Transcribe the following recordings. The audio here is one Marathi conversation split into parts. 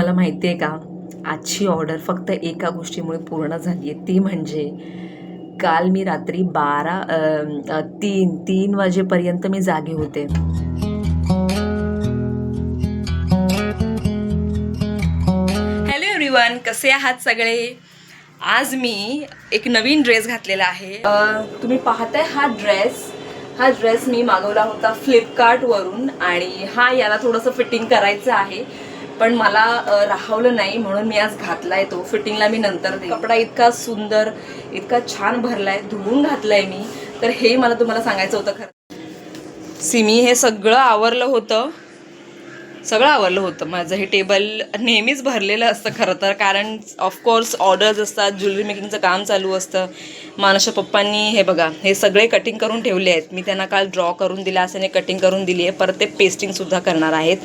तुम्हाला माहिती आहे का, आजची ऑर्डर फक्त एका गोष्टीमुळे पूर्ण झाली आहे, ती म्हणजे काल मी रात्री 3 वाजेपर्यंत मी जागे होते. हॅलो एव्हरीवन, कसे आहात सगळे. आज मी एक नवीन ड्रेस घातलेला आहे. तुम्ही पाहताय हा ड्रेस मी मागवला होता फ्लिपकार्टवरून आणि याला थोडंसं फिटिंग करायचं आहे, पण मला राहवलं नाही म्हणून मी आज घातलाय. तो फिटिंगला मी नंतर देईन. कपडा इतका सुंदर, इतका छान भरलाय, धुवून घातलाय मी. तर हे मला तुम्हाला सांगायचं होतं. खरं सिमी हे सगळं आवरलं होतं माझं. हे टेबल नेहमीच भरलेलं असतं खरं तर, कारण ऑफकोर्स ऑर्डर्स असतात, ज्वेलरी मेकिंगचं काम चालू असतं. मानसच्या पप्पांनी हे बघा, हे सगळे कटिंग करून ठेवले आहेत. मी त्यांना काल ड्रॉ करून दिला, असं कटिंग करून दिली आहे. परत ते पेस्टिंगसुद्धा करणार आहेत.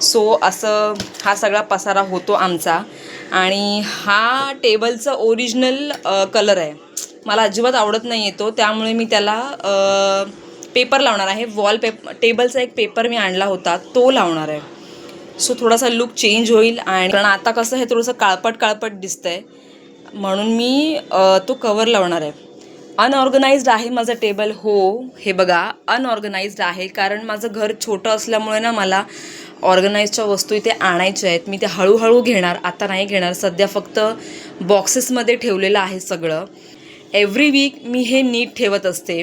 सो असं हा सगळा पसारा होतो आमचा. आणि हा टेबलचं ओरिजिनल कलर आहे, मला अजिबात आवडत नाही येतो, त्यामुळे मी त्याला पेपर लावणार आहे. टेबलचा एक पेपर मी आणला होता, तो लावणार आहे. सो थोडासा लुक चेंज होईल. आणि कारण आता कसं हे थोडंसं काळपट दिसतंय, म्हणून मी तो कवर लावणार आहे. अनऑर्गनाइज्ड आहे माझं टेबल. हो, हे बघा, अनऑर्गनाइज्ड आहे, कारण माझं घर छोटं असल्यामुळे ना मला ऑर्गनाइजच्या वस्तू इथे आणायच्या आहेत. मी ते हळूहळू घेणार, आता नाही घेणार. सध्या फक्त बॉक्सेसमध्ये ठेवलेलं आहे सगळं. एव्हरी वीक मी हे नीट ठेवत असते,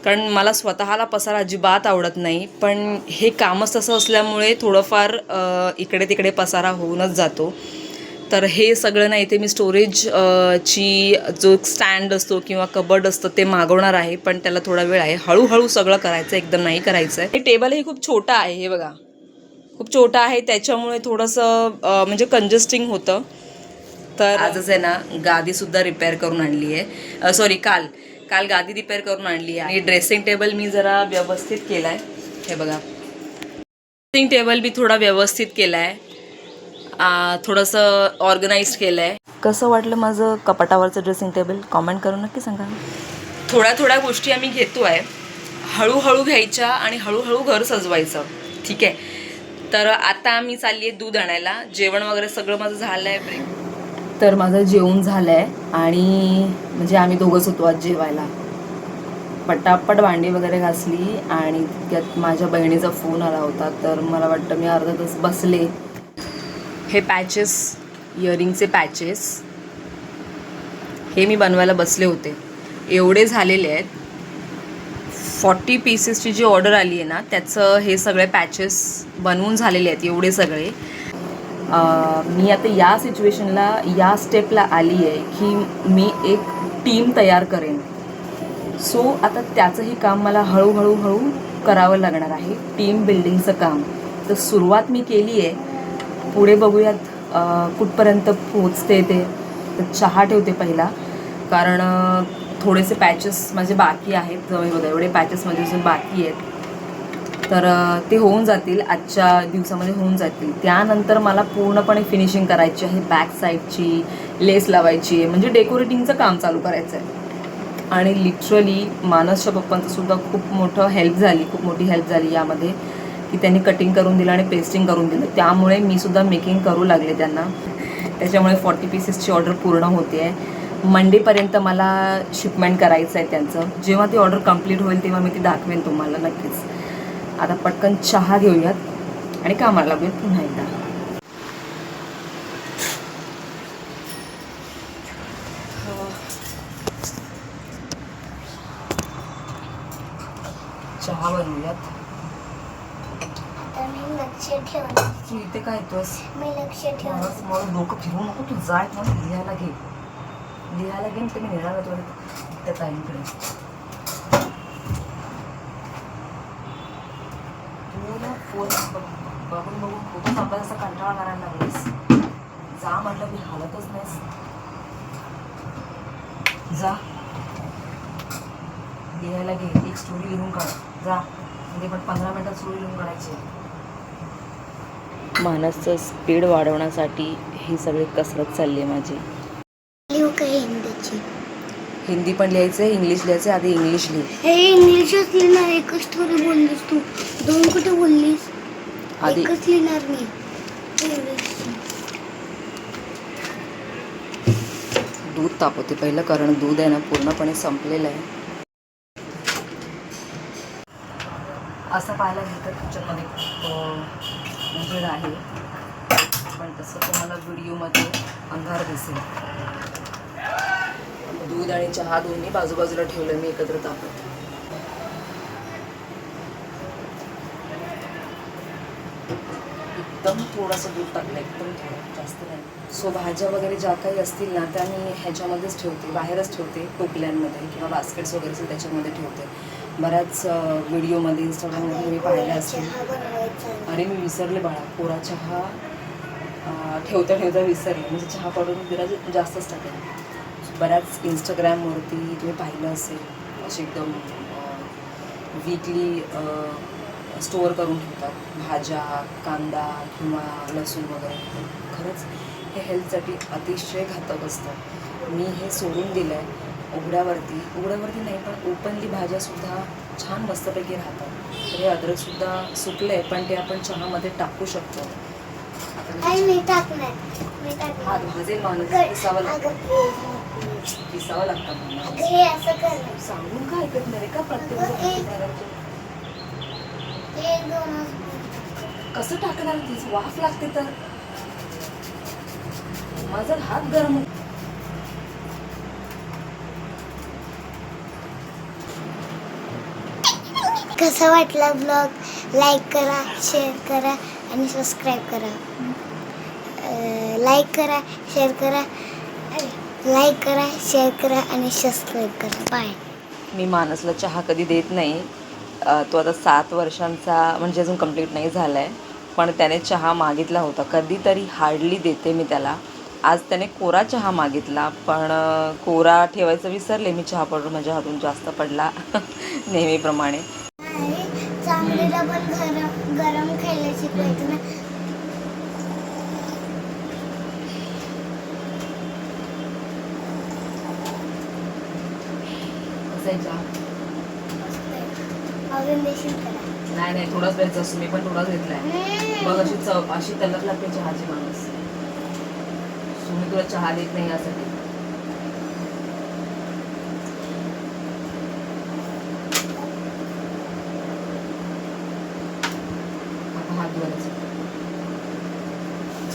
कारण मला स्वतःला पसारा अजिबात आवडत नाही. पण हे कामच तसं असल्यामुळे थोडंफार इकडे तिकडे पसारा होऊनच जातो. तर हे सगळं नाही, इथे मी स्टोरेजची जो स्टँड असतो किंवा कबर्ड असतं ते मागवणार आहे, पण त्याला थोडा वेळ आहे. हळूहळू सगळं करायचं, एकदम नाही करायचं आहे. हे टेबल हे खूप छोटं आहे, हे बघा, खूप छोटं आहे, त्याच्यामुळे थोडंसं म्हणजे कंजेस्टिंग होतं. तर आजच आहे ना गादीसुद्धा रिपेअर करून आणली आहे. सॉरी, काल गादी रिपेअर करून आणली आहे. आणि ड्रेसिंग टेबल मी जरा व्यवस्थित केला आहे. हे बघा, ड्रेसिंग टेबल मी थोडा व्यवस्थित केला आहे, थोडंसं ऑर्गनाइज केलं आहे. कसं वाटलं माझं कपाटावरचं ड्रेसिंग टेबल, कॉमेंट करून नक्की सांगा. थोड्या गोष्टी आम्ही घेतो आहे, हळूहळू घ्यायच्या आणि हळूहळू घर सजवायचं, ठीक आहे. तर आता मी चालली आहे दूध आणायला. जेवण वगैरे सगळं माझं झालं आहे. तर माझं जेवण झालं आहे आणि म्हणजे आम्ही दोघंच होतो आज जेवायला. पटापट भांडी वगैरे घासली आणि त्यात माझ्या बहिणीचा फोन आला होता, तर मला वाटतं मी अर्धा तास बसले. हे पॅचेस, इयरिंगचे पॅचेस हे मी बनवायला बसले होते. एवढे झालेले आहेत. 40 पीसेसची जी ऑर्डर आली आहे ना, त्याचं हे सगळे पॅचेस बनवून झालेले आहेत, एवढे सगळे. मी आता या सिच्युएशनला, या स्टेपला आली आहे की मी एक टीम तयार करेन. सो आता त्याचंही काम मला हळूहळू करावं लागणार आहे, टीम बिल्डिंगचं काम. तर सुरुवात मी केली आहे, पुढे बघूयात कुठपर्यंत पोचते ते. तर चहा ठेवते पहिला, कारण थोडेसे पॅचेस माझे बाकी आहेत. जवळ एवढे पॅचेस माझे अजून बाकी आहेत, तर ते होऊन जातील, आजच्या दिवसामध्ये होऊन जातील. त्यानंतर मला पूर्णपणे फिनिशिंग करायची आहे, बॅक साईडची लेस लावायची आहे, म्हणजे डेकोरेटिंगचं काम चालू करायचं आहे. आणि लिटरली मानसच्या पप्पांचं सुद्धा खूप मोठी हेल्प झाली यामध्ये, की त्यांनी कटिंग करून दिलं आणि पेस्टिंग करून दिलं. त्यामुळे मी सुद्धा मेकिंग करू लागले त्यांना. त्याच्यामुळे 40 पीसेसची ऑर्डर पूर्ण होते आहे. मंडेपर्यंत मला शिपमेंट करायचं आहे त्यांचं. जेव्हा ती ऑर्डर कंप्लीट होईल तेव्हा मी ती दाखवेन तुम्हाला नक्कीच. आता पटकन चहा घेऊयात आणि कामाला लागूयात पुन्हा एकदा. चहा बनवूयात. तू इथे काय येतोस? मला डोकं फिरवू नको, तू जाय म्हणून लिहायला घे ते मी निघाला त्या ताईंकडे. तुला फोन बघून खूपच अभ्यासाचा कंटाळा करायला लागलीस. जा म्हटलं की हालतच नाहीस. जा लिहायला घे, एक स्टोरी लिहून काढ. जा, म्हणजे पण 15 मिनिटात स्टोरी लिहून काढायची. मानसचं स्पीड वाढवण्यासाठी ही सगळी कसरत चालली आहे माझी. हिंदी पण लिहायचं आहे, इंग्लिश लिहायचं आहे. आधी इंग्लिश लिह. हे इंग्लिशच लिहिणार. एकच स्टोरी बोललीस तू, 2 कुठे बोललीस? एकच लिहिणार मी. दूध तापवते पहिलं, कारण दूध आहे ना पूर्णपणे संपलेलं आहे. असं पाहायला गेलं तर किचनमध्ये खूप उजेड आहे, पण तसं तुम्हाला व्हिडिओमध्ये अंधार दिसेल. दूध आणि चहा दोन्ही बाजूबाजूला ठेवलं मी एकत्र तापत. एकदम थोडंसं दूध टाकलं, एकदम थोडं, जास्त नाही. सो भाज्या वगैरे ज्या काही असतील ना त्या मी ह्याच्यामध्येच ठेवते, बाहेरच ठेवते, टोपल्यांमध्ये किंवा बास्केट्स वगैरे असेल त्याच्यामध्ये ठेवते. बऱ्याच व्हिडिओमध्ये इंस्टाग्राममध्ये मी पाहिलं असेल. अरे मी विसरले बाळा, कोरा चहा ठेवता ठेवता विसरले, म्हणजे चहा पावडर जरा जास्तच टाकेल. बऱ्याच इंस्टाग्रामवरती तुम्ही पाहिलं असेल असे एकदम वीकली स्टोअर करून ठेवतात भाज्या, कांदा किंवा लसूण वगैरे. खरंच हे हेल्थसाठी अतिशय घातक असतं. मी हे सोडून दिलं आहे. उघड्यावरती नाही, पण ओपनली भाज्यासुद्धा छान मस्तपैकी राहतात. तर हे अद्रकसुद्धा सुकलं आहे, पण ते आपण चहामध्ये टाकू शकतो. हा भाजेल माणूस, पिसावं लागतं सांगून का ऐकत नाही का प्रत्येक. कसं टाकणार तीच वाफ लागते तर माझा हात गरम. कसा वाटला ब्लॉग? लाईक करा, शेअर करा आणि सबस्क्राईब करा. लाईक करा, शेअर करा आणि सबस्क्राईब करा. बाय. मी मानसला चहा कधी देत नाही. तो आता 7 वर्षांचा, म्हणजे अजून कंप्लीट नाही झाला आहे, पण त्याने चहा मागितला होता. कधीतरी हार्डली देते मी त्याला. आज त्याने कोरा चहा मागितला, पण कोरा ठेवायचं विसरले मी. चहा पावडर माझ्या हातून जास्त पडला नेहमीप्रमाणे. चांगलीला पण गरम खायला शिकवायचं ना. अजून देशील करा. नाही थोडाच द्यायचा असतो, मी पण थोडाच घेतलाय. बघ अशी चव अशी तलप लागते चहाची माणूस. मी तुला चहा देत नाही यासाठी. आता हात धुवायचे.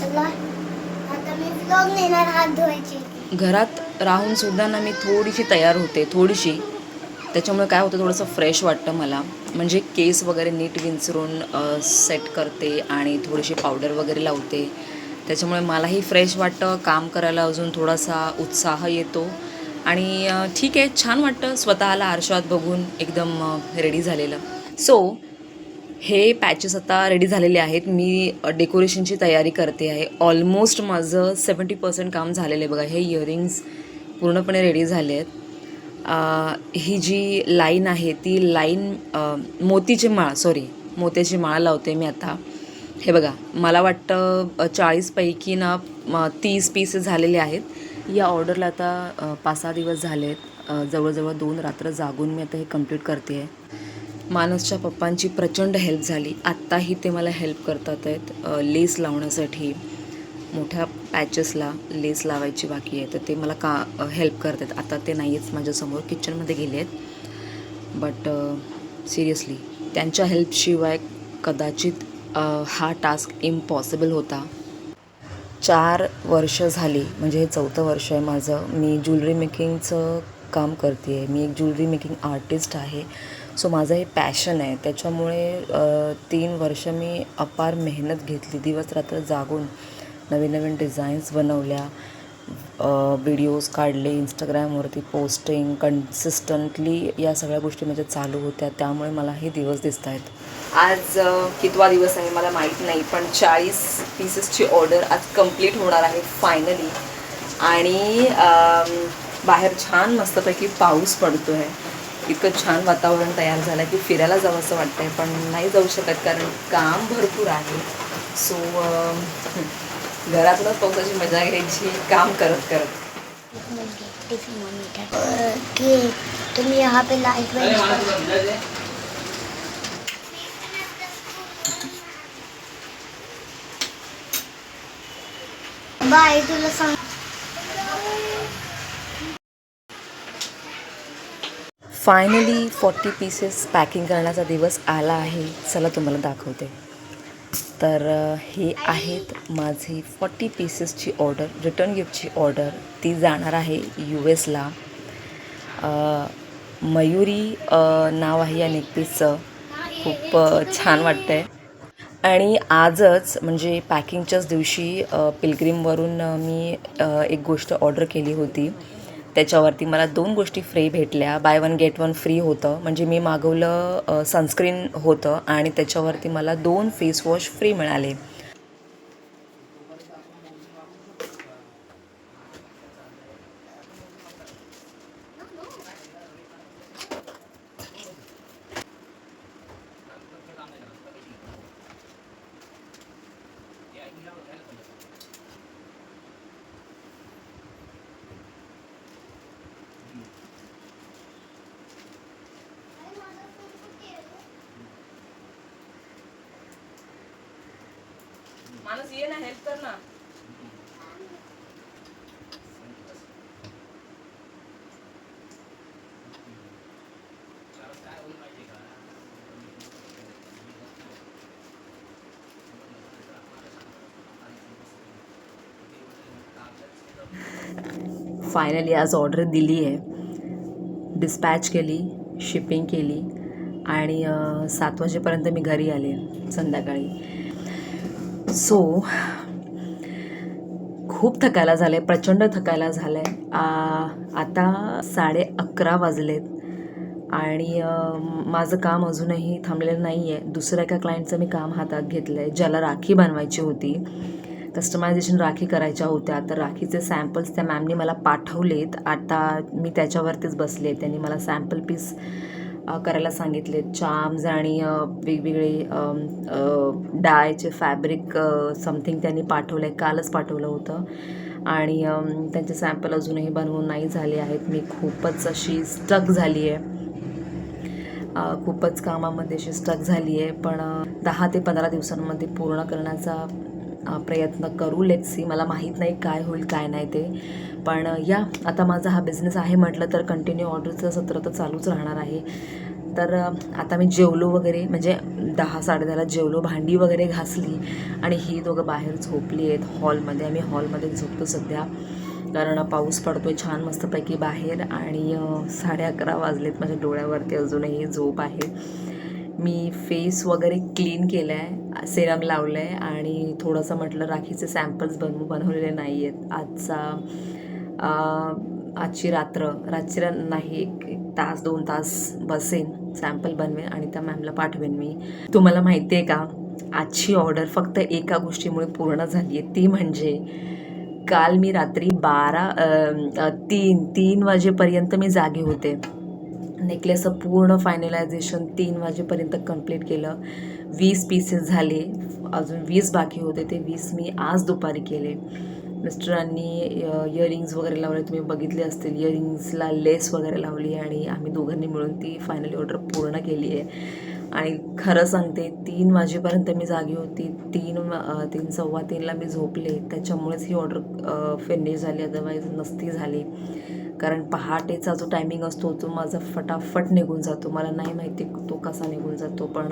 चला आता मी व्लॉग नेणार हात धुवायचे. घरात राहून सुद्धा ना मी थोडीशी तयार होते, थोडीशी. त्याच्यामुळे काय होतं, थोडंसं फ्रेश वाटतं मला. म्हणजे केस वगैरे नीट विंचरून सेट करते आणि थोडीशी पावडर वगैरे लावते. त्याच्यामुळे मलाही फ्रेश वाटतं, काम करायला अजून थोडासा उत्साह येतो. आणि ठीक आहे, छान वाटतं स्वतःला आरशात बघून एकदम रेडी झालेलं. सो हे पॅचेस आता रेडी झालेले आहेत. मी डेकोरेशनची तयारी करते आहे. ऑलमोस्ट माझं 70% काम झालेलं आहे. बघा, हे इयरिंग्स पूर्णपणे रेडी झाले आहेत. ही जी लाईन आहे ती लाईन मोत्याची माळ लावते मी आता. हे बघा, मला वाटतं 40पैकी ना 30 पीसेस झालेले आहेत. या ऑर्डरला आता 5-6 दिवस झाले आहेत. जवळजवळ 2 रात्र जागून मी आता हे कंप्लीट करते आहे. मानसच्या पप्पांची प्रचंड हेल्प झाली. आत्ताही ते मला हेल्प करतात आहेत लेस लावण्यासाठी. मोठ्या पॅचेसला लेस लावायची बाकी आहे, तर ते मला हेल्प करतात. आता ते नाही आहेच माझ्यासमोर, किचनमध्ये गेले आहेत. बट सिरियसली त्यांच्या हेल्पशिवाय कदाचित हा टास्क इम्पॉसिबल होता. 4 वर्ष झाली, म्हणजे हे 4थं वर्ष आहे माझं. मी ज्वेलरी मेकिंगचं काम करते आहे. मी एक ज्वेलरी मेकिंग आर्टिस्ट आहे. सो माझं हे पॅशन आहे. त्याच्यामुळे 3 वर्ष मी अपार मेहनत घेतली, दिवस रात्र जागून नवीन डिझाईन्स बनवल्या, व्हिडिओज काढले, इंस्टाग्रामवरती पोस्टिंग कन्सिस्टंटली या सगळ्या गोष्टी माझ्या चालू होत्या. त्यामुळे मला हे दिवस दिसत आहेत. आज कितवा दिवस आहे मला माहीत नाही, पण 40 पीसेसची ऑर्डर आज कंप्लीट होणार आहे फायनली. आणि बाहेर छान मस्तपैकी पाऊस पडतो आहे. इतकं छान वातावरण तयार झालं आहे की फिरायला जावं असं वाटतं आहे, पण नाही जाऊ शकत कारण काम भरपूर आहे. सो घरातूनच पावसाची मजा घ्यायची काम करत करत. कि तुम्ही यहाँ पे लाइट बाय तुला सांग. फायनली 40 पीसेस पॅकिंग करण्याचा दिवस आला आहे. चला तुम्हाला दाखवते. तर हे आहेत माझी 40 पीसेसची ऑर्डर, रिटर्न गिफ्टची ऑर्डर. ती जाणार आहे US ला. मयुरी नाव आहे या नेकपीसचं. खूप छान वाटतं आहे. आणि आजच म्हणजे पॅकिंगच्याच दिवशी पिलग्रीमवरून मी एक गोष्ट ऑर्डर केली होती. त्याच्यावरती मला 2 गोष्टी फ्री भेटल्या. बाय 1 गेट 1 फ्री होतं. म्हणजे मी मागवलं सनस्क्रीन होतं आणि त्याच्यावरती मला 2 फेस वॉश फ्री मिळाले. मानस ये ना, हेल्प कर ना. फायनली आज ऑर्डर दिली आहे, डिस्पॅच केली, शिपिंग केली आणि 7 वाजेपर्यंत मी घरी आले संध्याकाळी. सो खूप थकायला झालं आहे, प्रचंड थकायला झालं आहे. आता 11:30 वाजलेत आणि माझं काम अजूनही थांबलेलं नाही आहे. दुसऱ्या एका क्लायंटचं मी काम हातात घेतलं आहे, ज्याला राखी बनवायची होती, कस्टमायझेशन राखी करायच्या होत्या. तर राखीचे सॅम्पल्स त्या मॅमनी मला पाठवलेत. आता मी त्याच्यावरतीच बसले. त्यांनी मला सॅम्पल पीस करायला सांगितले. चार्म्स आणि वेगवेगळे डायचे फॅब्रिक समथिंग त्यांनी पाठवलं आहे. कालच पाठवलं होतं आणि त्यांचे सॅम्पल अजूनही बनवून नाही झाले आहेत. मी खूपच अशी स्टक झाली आहे, खूपच कामामध्ये अशी स्टक झाली आहे. पण 10 ते 15 दिवसांमध्ये पूर्ण करण्याचा प्रयत्न करू. Let's see. मला माहीत नाही काय होईल काय नाही ते. पण आता माझा हा बिझनेस आहे म्हटलं तर कंटिन्यू ऑर्डरचं सत्र तर चालूच राहणार आहे. तर आता मी जेवलो वगैरे, म्हणजे 10-10:30 जेवलो, भांडी वगैरे घासली आणि ही दोघं बाहेर झोपली आहेत हॉलमध्ये. आम्ही हॉलमध्ये झोपतो सध्या, कारण पाऊस पडतो आहे छान मस्तपैकी बाहेर आणि 11:30 वाजलेत. माझ्या डोळ्यावरती अजूनही झोप आहे. मी फेस वगैरे क्लीन केलं आहे, सेरम लावलं आहे आणि थोडंसं म्हटलं राखीचे सॅम्पल्स बनवलेले नाही आहेत. आजची रात्र नाही, एक तास 2 तास बसेन, सॅम्पल बनवेन आणि त्या मॅमला पाठवेन मी. तुम्हाला माहिती आहे का, आजची ऑर्डर फक्त एका गोष्टीमुळे पूर्ण झाली आहे. ती म्हणजे काल मी रात्री 3 वाजेपर्यंत मी जागे होते. नेकलेसचं पूर्ण फायनलायझेशन 3 वाजेपर्यंत कंप्लीट केलं. 20 पीसेस झाले, अजून 20 बाकी होते. ते 20 मी आज दुपारी केले. मिस्टरांनी इयरिंग्स वगैरे लावले, तुम्ही बघितले असतील. इयरिंग्सला लेस वगैरे लावली आणि आम्ही दोघांनी मिळून ती फायनली ऑर्डर पूर्ण केली आहे. आणि खरं सांगते 3 वाजेपर्यंत मी जागी होती. 3-3:15ला मी झोपले. त्याच्यामुळेच ही ऑर्डर फिनिश झाली, अदरवाईज नसती झाली. कारण पहाटेचा जो टायमिंग असतो तो माझा फटाफट निघून जातो. मला नाही माहिती तो कसा निघून जातो, पण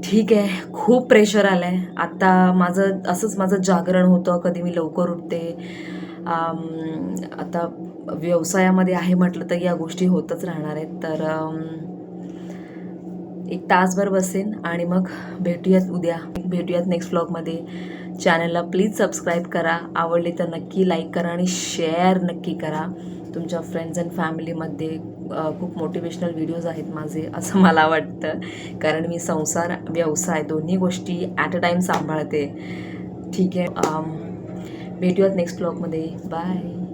ठीक आहे. खूप प्रेशर आलं आहे आता. माझं जागरण होतं, कधी मी लवकर उठते. आता व्यवसायामध्ये आहे म्हटलं तर या गोष्टी होतच राहणार आहेत. तर 1 तासभर बसेन आणि मग भेटूयात नेक्स्ट व्लॉगमध्ये. चॅनलला प्लीज सबस्क्राईब करा, आवडले तर नक्की लाईक करा आणि शेअर नक्की करा तुमच्या फ्रेंड्स अँड फॅमिलीमध्ये. खूप मोटिवेशनल व्हिडिओज आहेत माझे असं मला वाटतं, कारण मी संसार व्यवसाय दोन्ही गोष्टी ॲट अ टाईम सांभाळते. ठीक आहे, भेटूयात नेक्स्ट व्लॉगमध्ये. बाय.